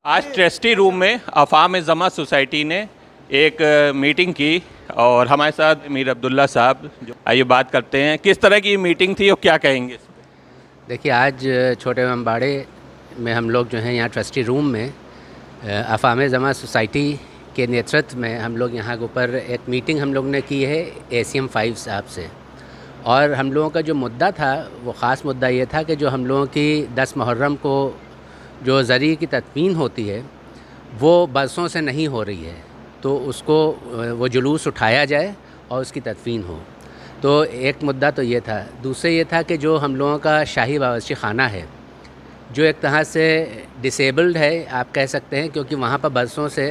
आज trustee room में अफ़ाम जमा सोसाइटी ने एक मीटिंग की और हमारे साथ मीर अब्दुल्ला साहब जो आइए बात करते हैं किस तरह की मीटिंग थी और क्या कहेंगे। देखिए, आज छोटे अम्बाड़े में हम लोग जो हैं यहाँ ट्रस्टी रूम में अफ़ाम जमा सोसाइटी के नेतृत्व में हम लोग यहाँ के ऊपर एक मीटिंग हम लोग ने की है ACM 5 साहब से। और हम लोगों का जो मुद्दा था वो ख़ास मुद्दा ये था कि जो हम लोगों की 10 मुहर्रम को जो ज़री की तदमीन होती है वो बरसों से नहीं हो रही है, तो उसको वो जुलूस उठाया जाए और उसकी तदफीन हो। तो एक मुद्दा तो ये था। दूसरे ये था कि जो हम लोगों का शाही बावर्ची खाना है जो एक तरह से डिसेबल्ड है आप कह सकते हैं, क्योंकि वहाँ पर बरसों से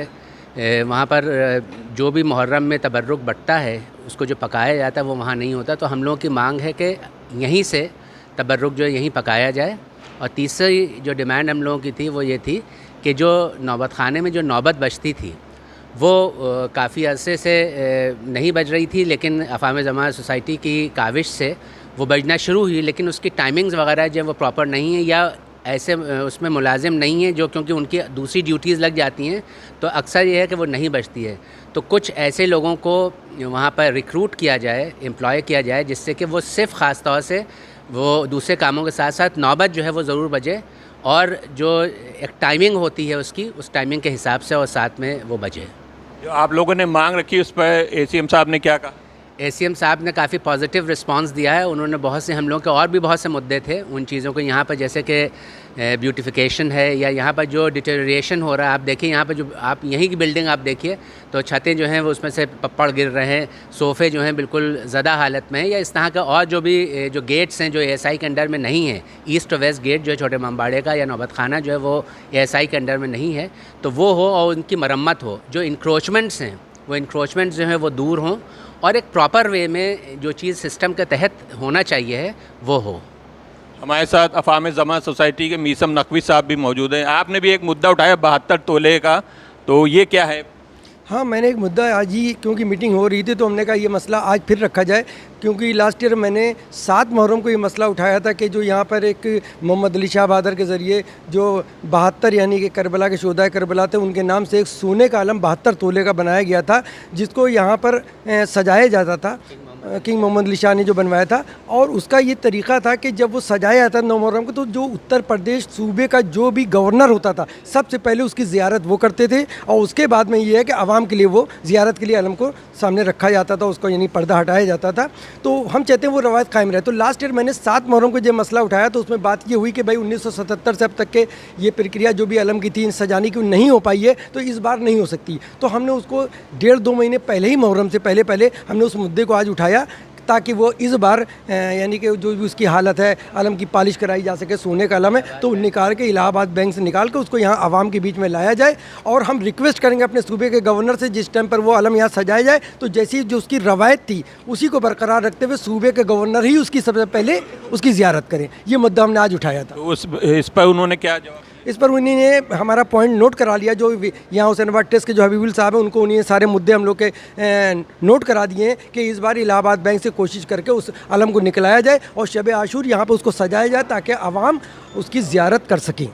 वहाँ पर जो भी मुहर्रम में तबर्रुक बटता है उसको जो पकाया जाता है वो वहाँ नहीं होता। तो हम लोगों की मांग है कि यहीं से तबर्रुक जो यहीं पकाया जाए। और तीसरी जो डिमांड हम लोगों की थी वो ये थी कि जो नौबत खाने में जो नौबत बजती थी वो काफ़ी अरसे से नहीं बज रही थी, लेकिन अफ़ाम जमा सोसाइटी की काविश से वो बजना शुरू हुई, लेकिन उसकी टाइमिंग्स वगैरह जो वो प्रॉपर नहीं है या ऐसे उसमें मुलाजिम नहीं है जो, क्योंकि उनकी दूसरी ड्यूटीज़ लग जाती हैं तो अक्सर ये है कि वो नहीं बचती है। तो कुछ ऐसे लोगों को वहाँ पर रिक्रूट किया जाए, एम्प्लॉय किया जाए, जिससे कि वो सिर्फ़ ख़ास तौर से वो दूसरे कामों के साथ साथ नौबत जो है वो ज़रूर बजे और जो एक टाइमिंग होती है उसकी, उस टाइमिंग के हिसाब से और साथ में वो बजे। जो आप लोगों ने मांग रखी उस पर ACM साहब ने क्या कहा? ACM साहब ने काफ़ी पॉजिटिव रिस्पांस दिया है। उन्होंने बहुत से हम लोगों के और भी बहुत से मुद्दे थे उन चीज़ों को यहाँ पर, जैसे कि ब्यूटिफिकेशन है या यहाँ पर जो डिटेरिएशन हो रहा है। आप देखिए यहाँ पर जो आप यहीं की बिल्डिंग आप देखिए तो छतें जो हैं वो उसमें से पड़ गिर रहे हैं, सोफ़े जो हैं बिल्कुल ज़दा हालत में है, या इस तरह का और जो भी जो गेट्स हैं जो ASI के अंडर में नहीं है, ईस्ट और वेस्ट गेट जो है छोटे अम्बाड़े का या नौबत खाना जो है वो ASI के अंडर में नहीं है, तो वो हो और उनकी मरम्मत हो। जो इंक्रोचमेंट्स हैं वो इंक्रोचमेंट्स जो हैं वो दूर हों और एक प्रॉपर वे में जो चीज़ सिस्टम के तहत होना चाहिए है वो हो। हमारे साथ अफ़ाम जमा सोसाइटी के मीसम नकवी साहब भी मौजूद हैं। आपने भी एक मुद्दा उठाया 72 तोले का, तो ये क्या है? हाँ, मैंने एक मुद्दा आज ही, क्योंकि मीटिंग हो रही थी तो हमने कहा ये मसला आज फिर रखा जाए, क्योंकि लास्ट ईयर मैंने 7 मुहर्रम को ये मसला उठाया था कि जो यहाँ पर एक मोहम्मद अली शाह बहादुर के ज़रिए जो 72 यानी कि करबला के शोधा करबला थे उनके नाम से एक सोने का आलम 72 तोले का बनाया गया था, जिसको यहाँ पर सजाया जाता था। किंग मोहम्मद अली शाह ने जो बनवाया था, और उसका ये तरीक़ा था कि जब वो सजाया जाता 9 मुहर्रम को तो जो उत्तर प्रदेश सूबे का जो भी गवर्नर होता था सबसे पहले उसकी ज़ियारत वो करते थे, और उसके बाद में ये है कि आवाम के लिए वो ज़ियारत के लिए अलम को सामने रखा जाता था, उसको यानी पर्दा हटाया जाता था। तो हम चाहते हैं वो रवायत कायम रहे। तो लास्ट ईयर मैंने 7 मुहर्रम को जो मसला उठाया तो उसमें बात ये हुई कि भाई 1977 से अब तक के ये प्रक्रिया जो भी अलम की थी सजाने की नहीं हो पाई है, तो इस बार नहीं हो सकती। तो हमने उसको 1.5-2 महीने पहले ही, मुहर्रम से पहले हमने उस मुद्दे को आज उठाया ताकि वो इस बार यानी कि जो भी उसकी हालत है अलम की पॉलिश कराई जा सके। सोने का अलम है तो निकाल के इलाहाबाद बैंक से निकाल के उसको यहाँ आवाम के बीच में लाया जाए, और हम रिक्वेस्ट करेंगे अपने सूबे के गवर्नर से जिस टाइम पर वो अलम यहाँ सजाया जाए तो जैसी जो उसकी रवायत थी उसी को बरकरार रखते हुए सूबे के गवर्नर ही उसकी सबसे पहले उसकी ज़ियारत करें। ये मुद्दा हमने आज उठाया था। तो इस पर उन्होंने क्या जवाब? इस पर उन्होंने हमारा पॉइंट नोट करा लिया। जो यहाँ हुसैनाबाद ट्रस्ट के जो हबीबुल साहब हैं उनको उन्हें सारे मुद्दे हम लोग के नोट करा दिए हैं कि इस बार इलाहाबाद बैंक से कोशिश करके उस अलम को निकलाया जाए और शब आशूर यहाँ पर उसको सजाया जाए ताकि आवाम उसकी ज़ियारत कर सकें।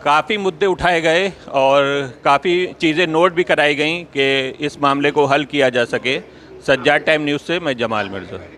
काफ़ी मुद्दे उठाए गए और काफ़ी चीज़ें नोट भी कराई गई कि इस मामले को हल किया जा सके। सज्जाद टाइम न्यूज़ से मैं जमाल मिर्ज़ा।